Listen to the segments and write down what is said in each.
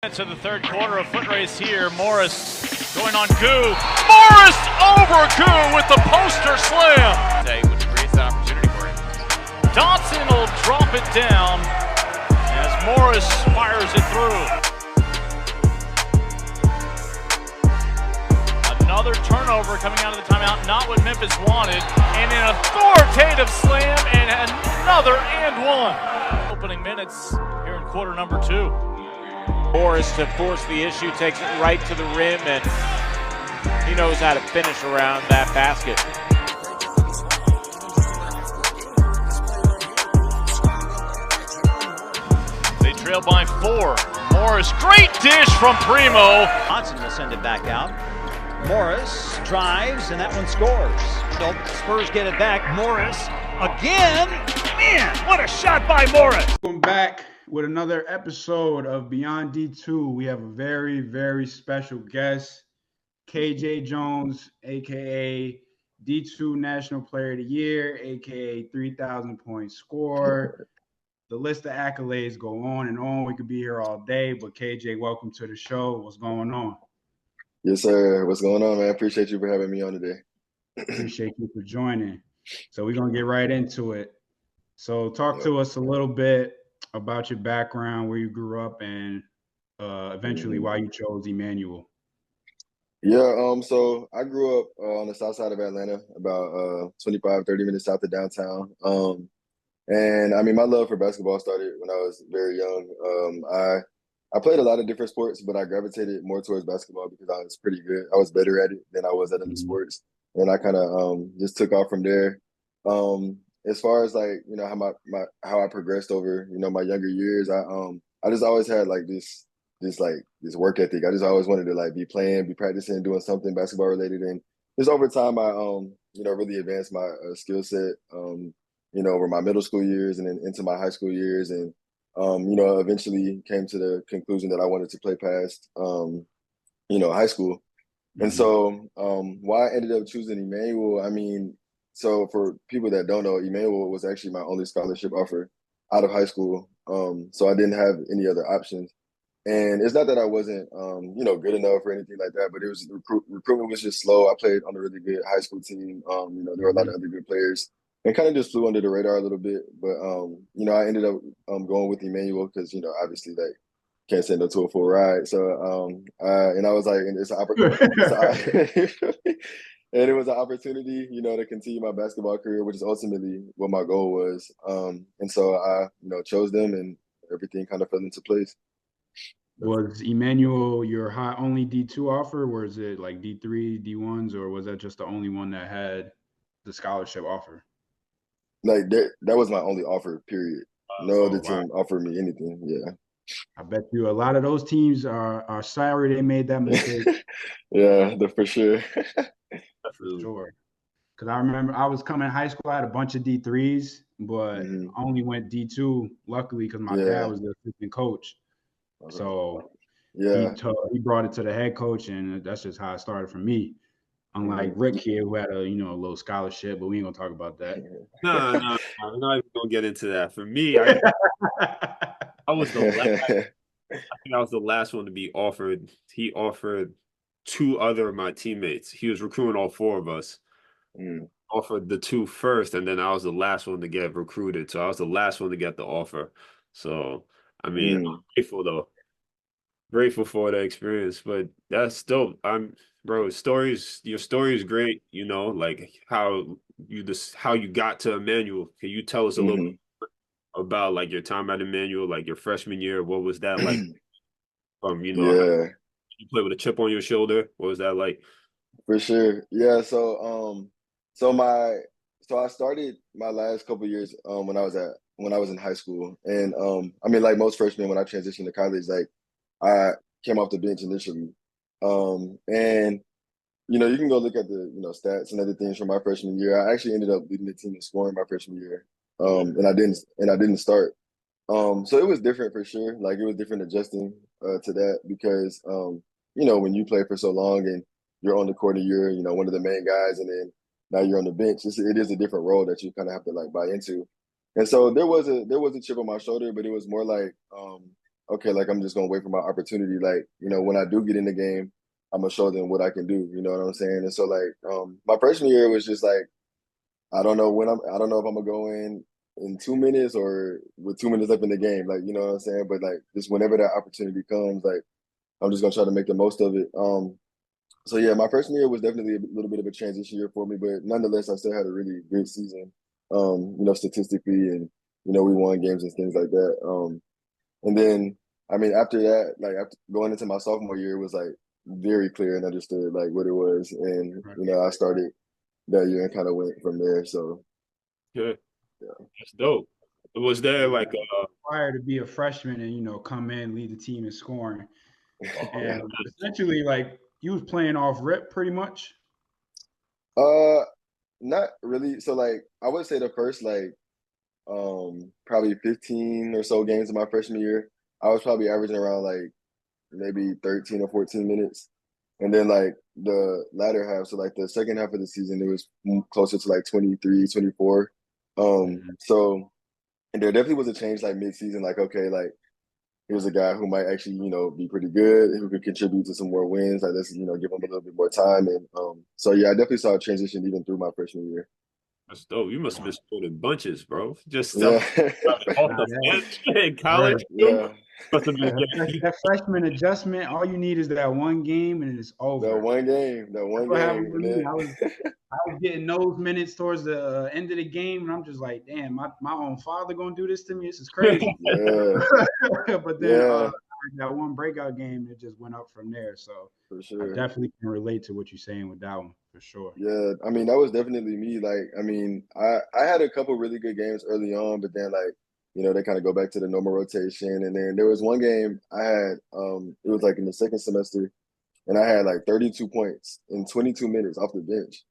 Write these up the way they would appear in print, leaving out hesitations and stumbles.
To the third quarter, a foot race here. Morris going on Goo. Morris over Goo with the poster slam. Which creates that opportunity for him. Dotson will drop it down as Morris fires it through. Another turnover coming out of the timeout, not what Memphis wanted. And an authoritative slam and another and one. Opening minutes here in quarter number 2. Morris to force the issue, takes it right to the rim, and he knows how to finish around that basket. They trail by 4. Morris, great dish from Primo. Johnson will send it back out. Morris drives, and that one scores. Spurs get it back. Morris again. Man, what a shot by Morris. Welcome back with another episode of Beyond D2. We have a very, very special guest, KJ Jones, a.k.a. D2 National Player of the Year, a.k.a. 3,000-point scorer. The list of accolades go on and on. We could be here all day, but KJ, welcome to the show. What's going on? Yes, sir. What's going on, man? Appreciate you for having me on today. Appreciate you for joining. So we're going to get right into it. So talk to us a little bit about your background, where you grew up, and eventually why you chose Emmanuel. Yeah, so I grew up on the south side of Atlanta, about 25, 30 minutes south of downtown. And I mean, my love for basketball started when I was very young. I played a lot of different sports, but I gravitated more towards basketball because I was pretty good. I was better at it than I was at other sports. And I kind of just took off from there. As far as like, you know, how I progressed over, you know, my younger years, I just always had like this work ethic. I just always wanted to like be playing, be practicing, doing something basketball related. And just over time, I you know, really advanced my skill set, you know, over my middle school years and then into my high school years. And, you know, eventually came to the conclusion that I wanted to play past, you know, high school. And so why I ended up choosing Emmanuel, I mean, so for people that don't know, Emmanuel was actually my only scholarship offer out of high school. So I didn't have any other options. And it's not that I wasn't, you know, good enough or anything like that, but it was recruitment was just slow. I played on a really good high school team. You know, there were a lot of other good players and kind of just flew under the radar a little bit. But, you know, I ended up going with Emmanuel because, you know, obviously like can't send no to a full ride. So, and I was like, and it's an opportunity. And it was an opportunity, you know, to continue my basketball career, which is ultimately what my goal was. And so I, you know, chose them and everything kind of fell into place. Was Emmanuel your only D2 offer? Or was it like D3, D1s, or was that just the only one that had the scholarship offer? Like that was my only offer, period. No other team offered me anything. Yeah. I bet you a lot of those teams are sorry they made that mistake. Yeah, for sure. For sure. Because I remember I was coming in high school, I had a bunch of D3s, but I only went D2, luckily, because my dad was the assistant coach. So he brought it to the head coach, and that's just how it started for me. Unlike Rick here, who had a little scholarship, but we ain't gonna talk about that. No, I'm not even gonna get into that. For me, I was the last. I think I was the last one to be offered. He offered 2 other of my teammates. He was recruiting all 4 of us. Offered the 2 first, and then I was the last one to get recruited. So I was the last one to get the offer. So I mean, I'm grateful though. Grateful for the experience, but that's dope. Bro, your story is great, you know, like how you got to Emmanuel. Can you tell us a little bit about like your time at Emmanuel, like your freshman year? What was that like? You know, you play with a chip on your shoulder. What was that like? For sure. Yeah. So I started my last couple of years when I was in high school. And I mean, like most freshmen, when I transitioned to college, like I came off the bench initially. And you know, you can go look at the, you know, stats and other things from my freshman year. I actually ended up leading the team in scoring my freshman year. And I didn't start. So it was different for sure. Like it was different adjusting to that because you know, when you play for so long and you're on the court and you're, you know, one of the main guys, and then now you're on the bench, it is a different role that you kind of have to like buy into. And so there was a chip on my shoulder, but it was more like okay, like I'm just gonna wait for my opportunity. Like, when I do get in the game, I'm gonna show them what I can do. You know what I'm saying? And so like my freshman year was just like I don't know if I'm gonna go in 2 minutes or with 2 minutes left in the game. Like, you know what I'm saying? But like just whenever that opportunity comes, like I'm just gonna try to make the most of it. So yeah, my freshman year was definitely a little bit of a transition year for me, but nonetheless, I still had a really good season. Statistically, and we won games and things like that. And then, I mean, after that, like after going into my sophomore year, it was like very clear and understood like what it was, and I started that year and kind of went from there. So Good. yeah, That's dope. Was there like Required to be a freshman and come in, lead the team in scoring, yeah. and essentially like you was playing off rip pretty much. Not really. So like I would say the first like probably 15 or so games of my freshman year, I was probably averaging around like maybe 13 or 14 minutes. And then like the latter half, so like the second half of the season, it was closer to like 23, 24. So and there definitely was a change like mid-season, like, okay, like here's a guy who might actually, be pretty good, who could contribute to some more wins. Like let's, give him a little bit more time. And so yeah, I definitely saw a transition even through my freshman year. that's dope. You must have been scoring bunches, bro. Just Yeah. off the bench in college. Yeah. Must have been That freshman adjustment, all you need is that one game and it's over. That one game. That's what happened with me. I was getting those minutes towards the end of the game, and I'm just like, damn, my own father gonna do this to me. This is crazy. Yeah. But then that one breakout game, it just went up from there. So For sure. I definitely can relate to what you're saying with that one, for sure. Yeah, I mean that was definitely me. Like, I mean, I had a couple really good games early on, but then like, they kind of go back to the normal rotation. And then there was one game I had, it was like in the second semester, and I had like 32 points in 22 minutes off the bench.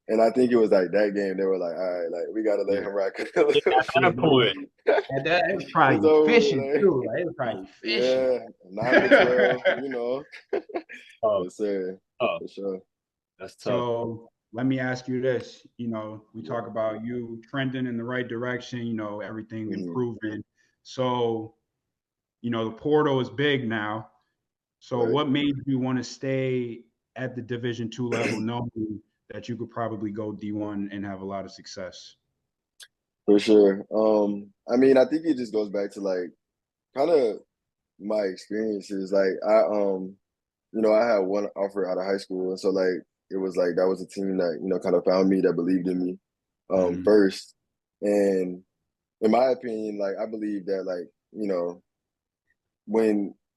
And I think it was like that game they were like, all right, like we gotta let him rock. at that point. And that was probably fishing too. Like, it was probably fishing. Yeah, 9 to 12, Oh, Yes, sir. For sure. that's tough. So let me ask you this. We talk about you trending in the right direction, everything improving. So, the portal is big now. So Right. what made you want to stay at the Division II level, knowing that you could probably go D1 and have a lot of success? For sure. I mean, I think it just goes back to like kind of my experiences. Like I had one offer out of high school, and so like it was like that was a team that kind of found me, that believed in me first. And in my opinion, like I believe that like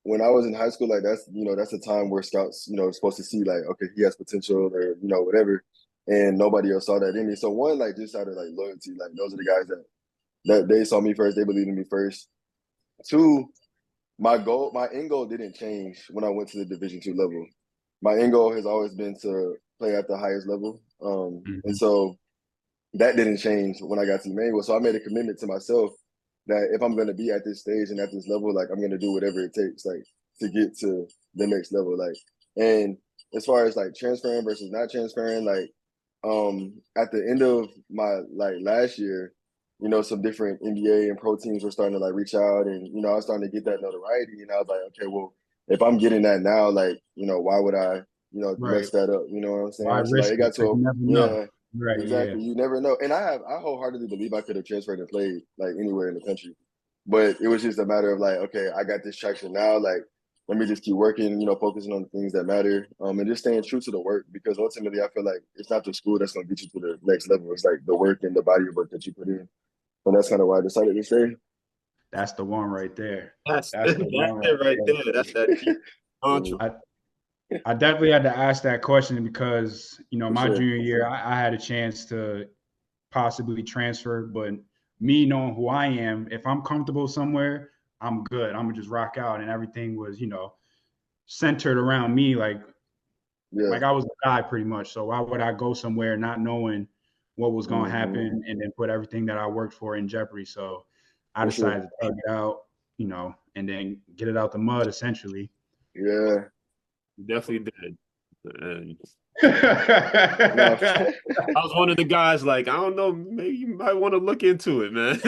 when I was in high school, like that's a time where scouts are supposed to see like, okay, he has potential, or whatever, and nobody else saw that in me. So one, like just out of like loyalty, like those are the guys that they saw me first, they believed in me first. Two, my end goal didn't change when I went to the Division II level. My end goal has always been to play at the highest level. And so that didn't change when I got to Emmanuel. So I made a commitment to myself that if I'm going to be at this stage and at this level, like I'm going to do whatever it takes, like to get to the next level. Like, and as far as like transferring versus not transferring, like at the end of my like last year, some different NBA and pro teams were starting to like reach out, and I was starting to get that notoriety, and I was like, okay, well, if I'm getting that now, like why would I mess that up? You know what I'm saying? Why So like risk it got to a Right, exactly. yeah. You never know. And I wholeheartedly believe I could have transferred and played like anywhere in the country. But it was just a matter of like, okay, I got this traction now. Like, let me just keep working, focusing on the things that matter. And just staying true to the work, because ultimately I feel like it's not the school that's gonna get you to the next level. It's like the work and the body of work that you put in. And that's kind of why I decided to stay. That's the one right there. That's the one right there. That's that. I definitely had to ask that question because, my sure. junior year, I had a chance to possibly transfer, but me knowing who I am, if I'm comfortable somewhere, I'm good. I'm gonna just rock out, and everything was, centered around me. Like I was the guy pretty much. So why would I go somewhere not knowing what was going to happen and then put everything that I worked for in jeopardy? So I decided to take it out, and then get it out the mud, essentially. Yeah. Definitely did. And I was one of the guys like, I don't know, maybe you might want to look into it, man.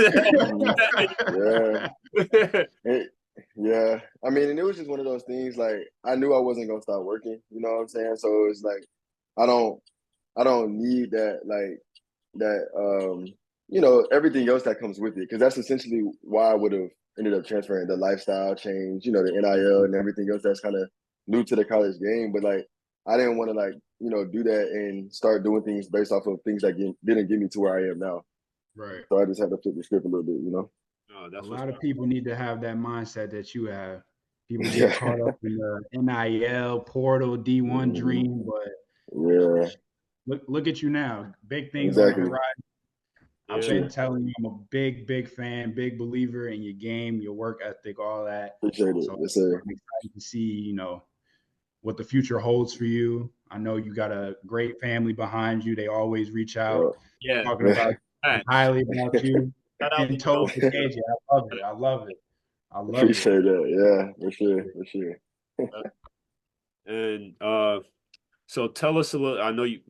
Yeah. mean, and it was just one of those things. Like I knew I wasn't gonna stop working. You know what I'm saying? So it's like I don't need that everything else that comes with it, because that's essentially why I would have ended up transferring. The lifestyle change, the NIL and everything else that's kind of new to the college game. But like I didn't want to do that and start doing things based off of things that didn't get me to where I am now. Right. So I just had to flip the script a little bit. Oh, that's A lot of people need to have that mindset that you have. People get Yeah. caught up in the NIL portal D1 dream, but Yeah, look at you now. Big things on the exactly. horizon. I've Yeah. been telling you, I'm a big fan, big believer in your game, your work ethic, all that. Appreciate it. So Yes, sir. I'm excited to see, what the future holds for you. I know you got a great family behind you. They always reach out, Yeah. talking about Facts. highly about you. Shout out And to told y'all. to KJ, I love it. I love it. I love it. Appreciate that. Yeah, for sure. And so tell us a little. I know you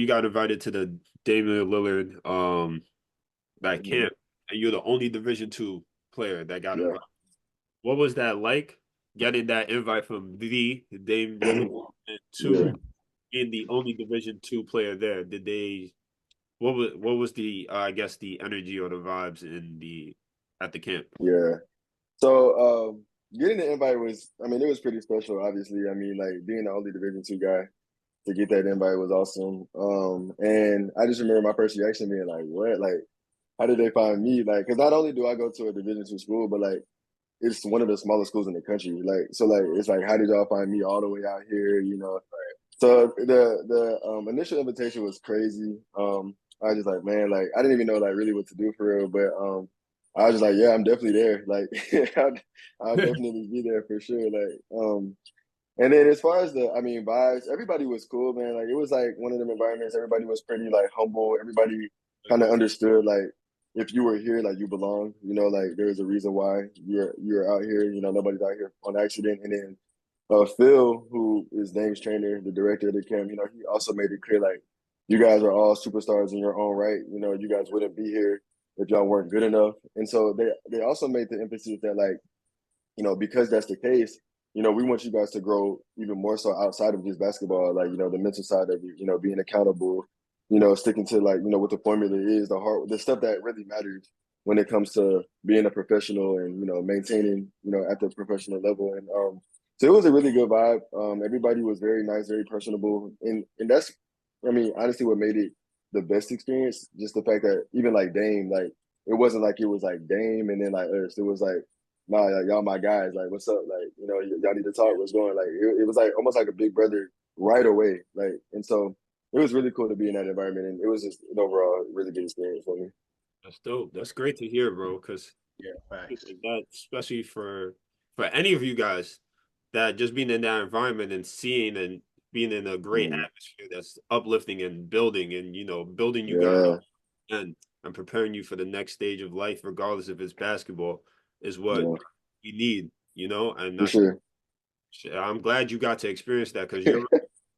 got invited to the Damian Lillard that camp, and you're the only Division II player that got Yeah. invited. What was that like, getting that invite from the Dame Lillard and two being the only Division II player there? Did they? What was the I guess the energy or the vibes at the camp? Yeah. So getting the invite was, it was pretty special, obviously. Like being the only Division II guy to get that invite was awesome. And I just remember my first reaction being like, what? Like, how did they find me? Like, because not only do I go to a Division II school, but like it's one of the smallest schools in the country. Like, so like it's like, how did y'all find me all the way out here? So the initial invitation was crazy. I was just like, man, like I didn't even know like really what to do for real, but I was just like, yeah, I'm definitely there. Like I'll definitely be there for sure. Like and then as far as vibes, everybody was cool, man. Like it was like one of them environments. Everybody was pretty like humble. Everybody kind of understood like if you were here, like you belong. Like there's a reason why you're out here. Nobody's out here on accident. And then Phil, who is Dame's trainer, the director of the camp, he also made it clear like you guys are all superstars in your own right. You guys wouldn't be here if y'all weren't good enough. And so they also made the emphasis that like, because that's the case, we want you guys to grow even more so outside of just basketball, like, the mental side of it, being accountable, sticking to like, what the formula is, the stuff that really matters when it comes to being a professional and, maintaining, at the professional level. And so it was a really good vibe. Everybody was very nice, very personable. And that's, honestly what made it the best experience, just the fact that even like Dame, like, it wasn't like it was like Dame and then like us. It was like, nah, like, y'all my guys. Like, what's up? Like, y'all need to talk. What's going? Like, it was like almost like a big brother right away. Like, and so it was really cool to be in that environment, and it was just an overall really good experience for me. That's dope. That's great to hear, bro. Because facts. that, especially for any of you guys, that just being in that environment and seeing and being in a great atmosphere that's uplifting and building and building you guys up and preparing you for the next stage of life, regardless if it's basketball, is what you need. And For sure. I'm glad you got to experience that, because you're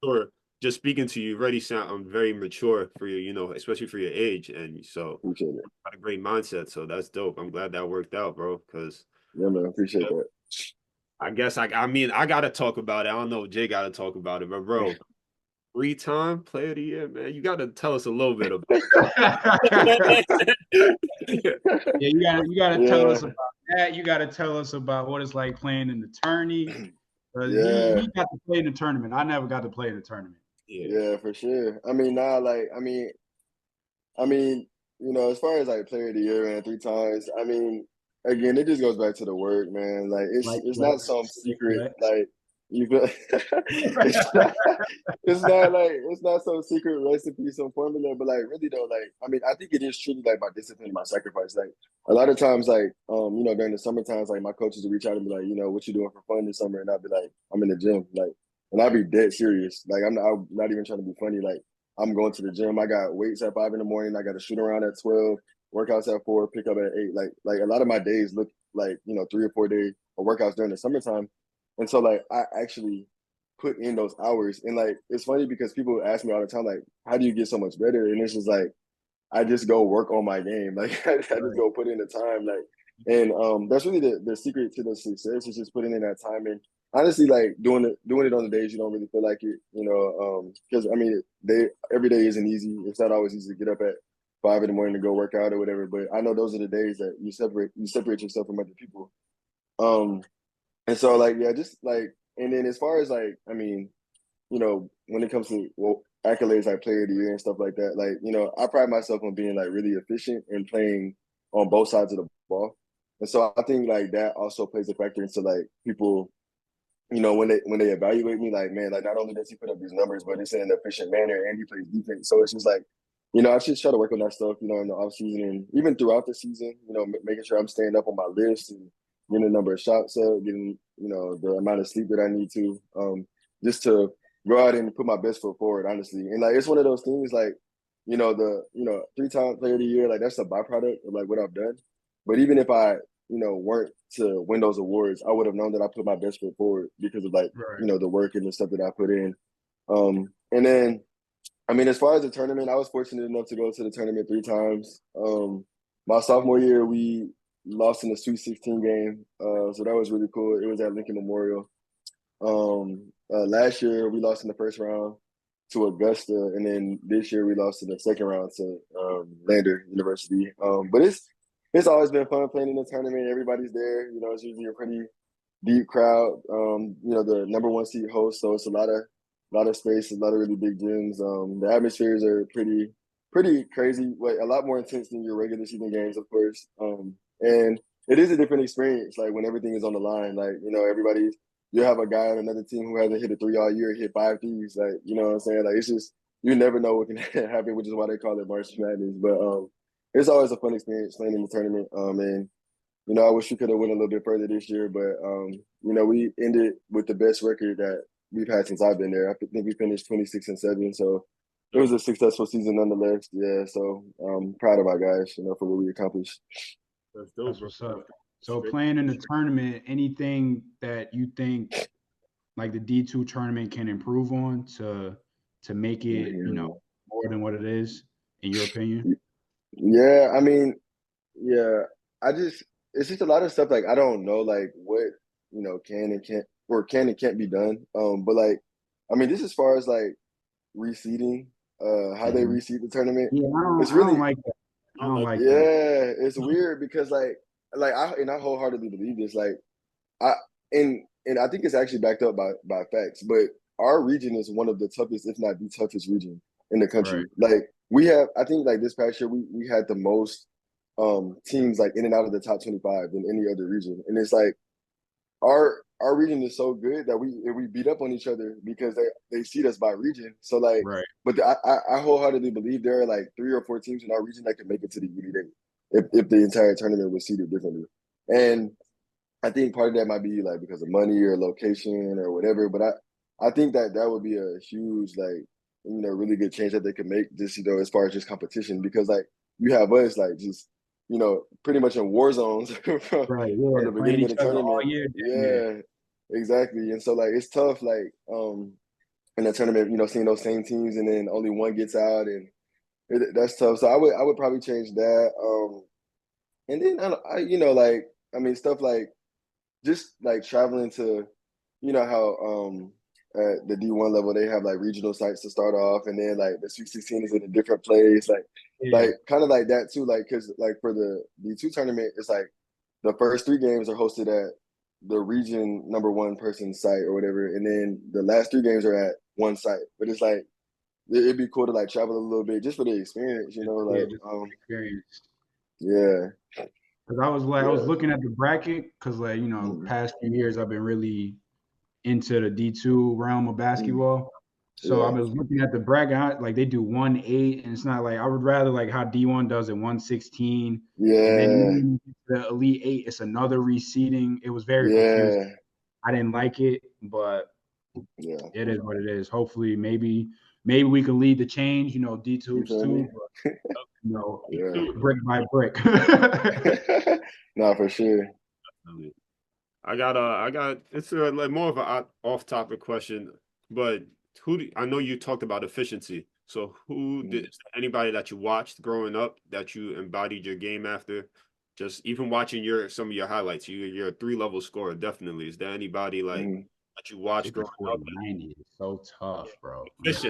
sure. Just speaking to you, already sound very mature for you, especially for your age, and so Appreciate it. got a great mindset. So that's dope. I'm glad that worked out, bro. Because yeah, man, appreciate that. I guess I gotta talk about it. I don't know if Jay gotta talk about it, but bro, 3-time player of the year, man. You gotta tell us a little bit about it. Yeah, you gotta tell us about that. You gotta tell us about what it's like playing in the tourney. He got to play in the tournament. I never got to play in the tournament. Yeah, for sure. As far as like player of the year, man, 3 times. Again, it just goes back to the work, man. Like it's not some secret like you feel it's not some secret recipe, some formula, but like really though, like I think it is truly like my discipline, my sacrifice. Like a lot of times, like during the summer times, like my coaches would reach out and be like, what you doing for fun this summer? And I'd be like, I'm in the gym, like, and I'd be dead serious. Like I'm not even trying to be funny. Like I'm going to the gym. I got weights at 5 a.m. I got to shoot around at 12, workouts at 4, pick up at 8. Like a lot of my days look like 3 or 4 days of workouts during the summertime. And so like I actually put in those hours. And like it's funny because people ask me all the time, like, how do you get so much better? And it's just like I just go work on my game. Like I just go put in the time. Like And that's really the secret to the success is just putting in that time and honestly like doing it on the days you don't really feel like it, because I mean every day isn't easy. It's not always easy to get up at 5 in the morning to go work out or whatever. But I know those are the days that you separate yourself from other people. And so like yeah, just like and then as far as like I mean, when it comes to accolades like player of the year and stuff like that, like, I pride myself on being like really efficient and playing on both sides of the ball. And so I think like that also plays a factor into like people, when they evaluate me, like, man, like not only does he put up these numbers, but it's in an efficient manner and he plays defense. So it's just like, I just try to work on that stuff, in the off season and even throughout the season, making sure I'm staying up on my list and getting the number of shots up, getting, the amount of sleep that I need to, just to go out and put my best foot forward, honestly. And like, it's one of those things like, the 3-time player of the year, like that's a byproduct of like what I've done. But even if I, weren't to win those awards, I would have known that I put my best foot forward because of like, the work and the stuff that I put in. And then, I mean, as far as the tournament, I was fortunate enough to go to the tournament 3 times. My sophomore year, we lost in the Sweet 16 game. So that was really cool. It was at Lincoln Memorial. Last year, we lost in the first round to Augusta. And then this year, we lost in the second round to Lander University. But it's always been fun playing in the tournament. Everybody's there. It's usually a pretty deep crowd. The number 1 seed host, so it's a lot of space, a lot of really big gyms. The atmospheres are pretty crazy, like a lot more intense than your regular season games, of course. And it is a different experience, like when everything is on the line. Like, you have a guy on another team who hasn't hit a 3 all year, hit 5 threes. Like, you know what I'm saying? Like, it's just, you never know what can happen, which is why they call it March Madness. But it's always a fun experience playing in the tournament. And I wish we could have went a little bit further this year, but we ended with the best record that we've had since I've been there. I think we finished 26-7, so it was a successful season nonetheless. Yeah, so I'm proud of our guys, for what we accomplished. That's what's up. So playing in the tournament, anything that you think like the D2 tournament can improve on to make it, more than what it is, in your opinion? Yeah, I mean, yeah, it's just a lot of stuff like I don't know like what can and can't be done. But like I mean, just as far as like reseeding, how they reseed the tournament, Yeah, it's really I don't like that. I don't like that. Yeah, it's weird because like I wholeheartedly believe this. Like and I think it's actually backed up by facts. But our region is one of the toughest, if not the toughest region in the country. Right. Like we have, I think like this past year we had the most teams like in and out of the top 25 than any other region. And it's like our region is so good that we beat up on each other because they seed us by region. So like, Right. but I wholeheartedly believe there are like 3 or 4 teams in our region that can make it to the Elite Eight if the entire tournament was seeded differently. And I think part of that might be like because of money or location or whatever. But I think that would be a huge like really good change that they could make just as far as just competition, because like you have us like just pretty much in war zones from the beginning of the tournament. Yeah, exactly. And so like it's tough, like in the tournament, seeing those same teams and then only one gets out, and that's tough. So I would probably change that. And then like I mean stuff like just like traveling to, how at the D1 level they have like regional sites to start off, and then like the Sweet 16 is in a different place, like kind of like that too, like because like for the D2 tournament, it's like the first 3 games are hosted at the region number 1 person's site or whatever, and then the last 3 games are at one site. But it's like it'd be cool to like travel a little bit just for the experience, like experience. Yeah. Because I was looking at the bracket because like past few years I've been really into the D2 realm of basketball. So I was looking at the bracket, like they do 1-8, and it's not like I would rather like how D1 does it 1-16. Yeah. And then the Elite 8, it's another reseeding. It was very confusing. I didn't like it, but it is what it is. Hopefully, maybe we can lead the change. D2HoopsToo, brick by brick. No, for sure. I got it's like more of an off-topic question, but I know you talked about efficiency. So is there anybody that you watched growing up that you embodied your game after? Just even watching some of your highlights, you're a 3-level scorer. Definitely. Is there anybody like that you watch growing up? 90 is so tough, bro. That's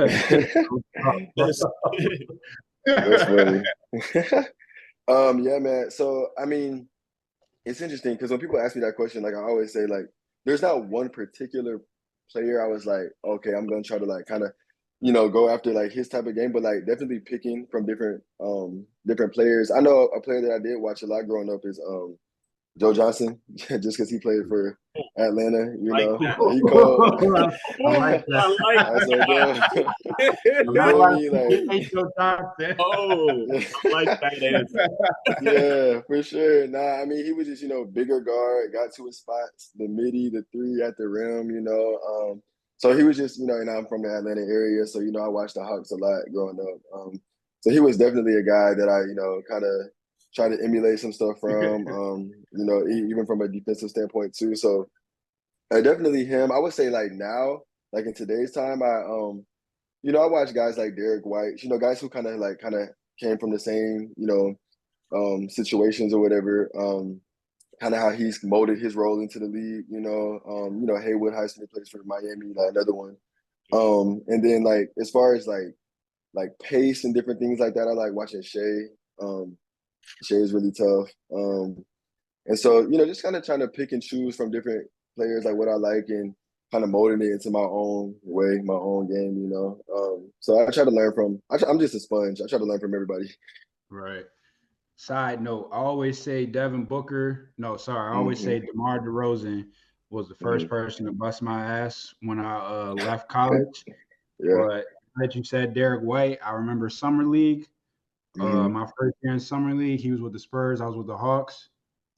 funny. Yeah, man. So I mean, it's interesting because when people ask me that question, like I always say, like, there's not one particular player I was like, okay, I'm gonna try to like kind of, go after like his type of game, but like definitely picking from different players. I know a player that I did watch a lot growing up is Joe Johnson, just because he played for Atlanta, he called. I like that. I I was like, yo, you I feel like me? Like, Joe Johnson. I like that answer. yeah, for sure. Nah, I mean, he was just, bigger guard, got to his spots, the midi, the three at the rim, So he was just, and I'm from the Atlanta area, so, I watched the Hawks a lot growing up. So he was definitely a guy that I, kind of try to emulate some stuff from, even from a defensive standpoint too. So definitely him. I would say like now, like in today's time, I watch guys like Derek White, guys who kind of came from the same, situations or whatever. Kind of how he's molded his role into the league, Haywood Highsmith plays for Miami, like another one. And then like as far as like pace and different things like that, I like watching Shea. Shea is really tough. And so, just kind of trying to pick and choose from different players, like what I like, and kind of molding it into my own way, my own game, So I try to learn from, I'm just a sponge. I try to learn from everybody. Right. Side note, I always say Devin Booker. No, sorry. I always say DeMar DeRozan was the first person to bust my ass when I left college. Yeah. But that you said Derek White, I remember Summer League. My first year in Summer League, he was with the Spurs. I was with the Hawks.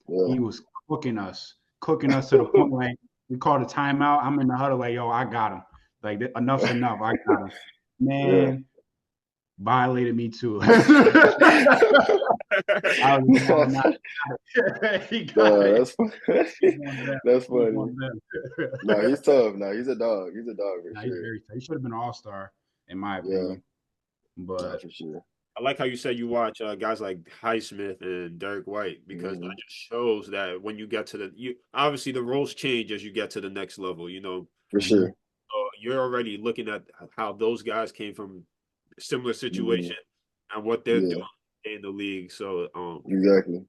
Yeah. He was cooking us to the point where we called a timeout. I'm in the huddle like, yo, I got him. Like, enough's enough. I got him. Man, violated me too. I was he got it. That's funny. That's funny. No, he's tough. No, he's a dog. He's a dog for sure. He should have been an all-star, in my opinion. But for sure. I like how you said you watch guys like Highsmith and Derek White, because that just shows that when you get to obviously the roles change as you get to the next level, For sure. You're already looking at how those guys came from a similar situation and what they're doing in the league. So exactly.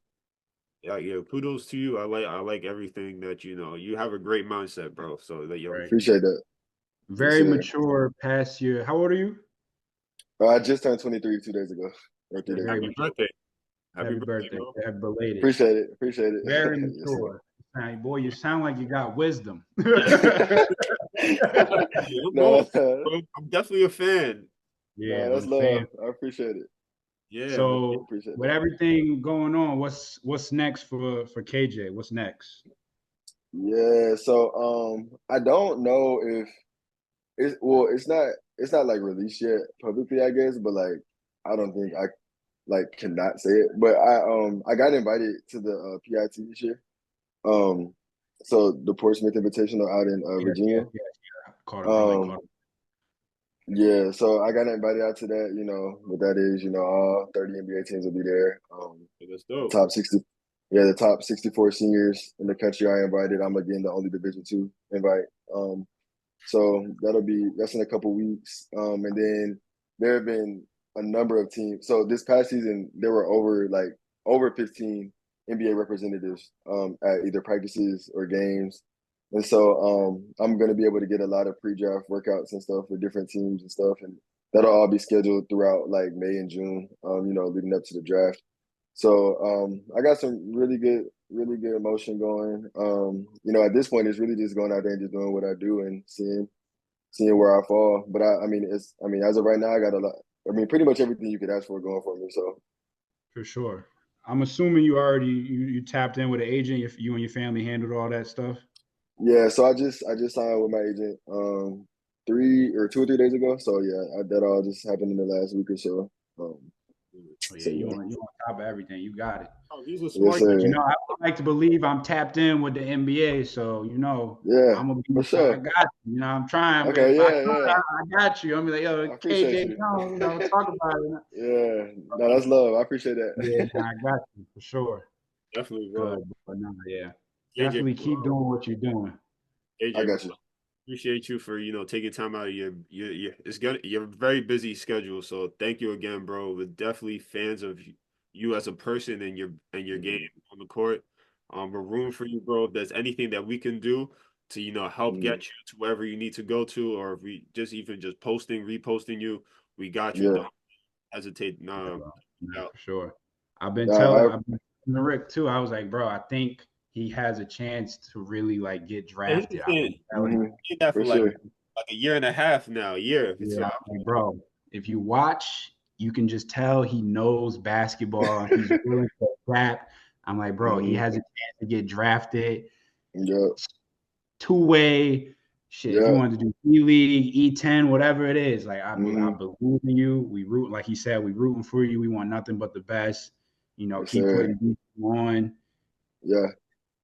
Yeah, kudos to you. I like everything that you have a great mindset, bro. So that appreciate that. Very mature past year. How old are you? I just turned 23 2 days ago. Happy birthday. Happy birthday. Happy belated. Appreciate it. Very mature. Yes, boy, you sound like you got wisdom. No, I'm definitely a fan. Yeah, that's love. I appreciate it. Yeah. So with everything going on, what's next for KJ? What's next? Yeah, so I don't know if it's not like released yet publicly, I guess, but like I don't think I cannot say it. But I got invited to the PIT this year. So the Portsmouth Invitational out in Virginia. Yeah, so I got invited out to that. What that is, all 30 NBA teams will be there. That's dope. Top 60, the top 64 seniors in the country are invited. I'm again the only Division II invite. So that's in a couple weeks. And then there have been a number of teams. So this past season, there were over 15 NBA representatives at either practices or games. And so I'm going to be able to get a lot of pre-draft workouts and stuff for different teams and stuff. And that'll all be scheduled throughout like May and June, leading up to the draft. So I got some really good emotion going. At this point, it's really just going out there and just doing what I do and seeing where I fall. But as of right now, I got a lot. Pretty much everything you could ask for going for me. So for sure. I'm assuming you already you tapped in with an agent. You and your family handled all that stuff. Yeah, so I just signed with my agent 2 or 3 days ago. So yeah, that all just happened in the last week or so. You on top of everything. You got it. Oh, he's a smart. Yes, I like to believe I'm tapped in with the NBA. So yeah, I'm gonna be. For sure. I got you. I'm trying. Okay, I got you. I'm like, yo, KJ, talk about it. Yeah, no, that's love. I appreciate that. Yeah, I got you for sure. Definitely, bro. Good, but no, yeah. KJ, Definitely keep doing what you're doing. AJ, I got you. appreciate you for taking time out of your very busy schedule. So thank you again, bro. We're definitely fans of you as a person and your game on the court. We're rooting for you, bro. If there's anything that we can do to help get you to wherever you need to go to, or if we just posting, reposting you, we got you. Yeah. Don't hesitate. No, Yeah, out. for sure. I've been I telling Rick too. I was like, bro, I think he has a chance to really like get He's drafted. I've been been telling him. doing that for for like sure. a year and a half now. A year. Yeah, I'm like, bro, if you watch, you can just tell he knows basketball and he's willing to adapt. I'm like, bro, he has a chance to get drafted. Yeah. Two-way shit. If you Yeah. want to do E-League, E10, whatever it is, like I Mhm. believe in you. We root, like he said, we rooting for you. We want nothing but the best. Yes, Keep sir. putting D2 on. Yeah.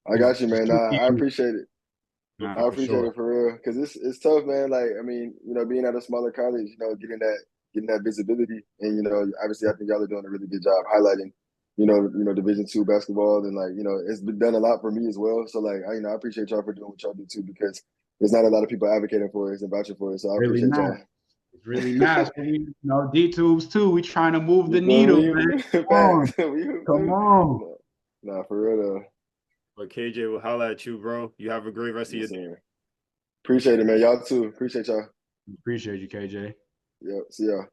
I got you, man. Just Nah, keep I being, appreciate it. nah, I for appreciate sure. it for real, because it's tough, man. Like, I mean, being at a smaller college, getting that visibility, and obviously, I think y'all are doing a really good job highlighting, Division II basketball, and it's been done a lot for me as well. So like, I appreciate y'all for doing what y'all do too, because there's not a lot of people advocating for us and vouching for us. So I Really appreciate not. y'all. It's really not. So we, D2HoopsToo. We trying to move the You feel needle, me? man. Come on. Facts. We hoop Come too. on. Nah, for real though. But KJ will holler at you, bro. You have a great rest of your Yes, day. sir. Appreciate it, man. Y'all too. Appreciate y'all. Appreciate you, KJ. Yep. See y'all.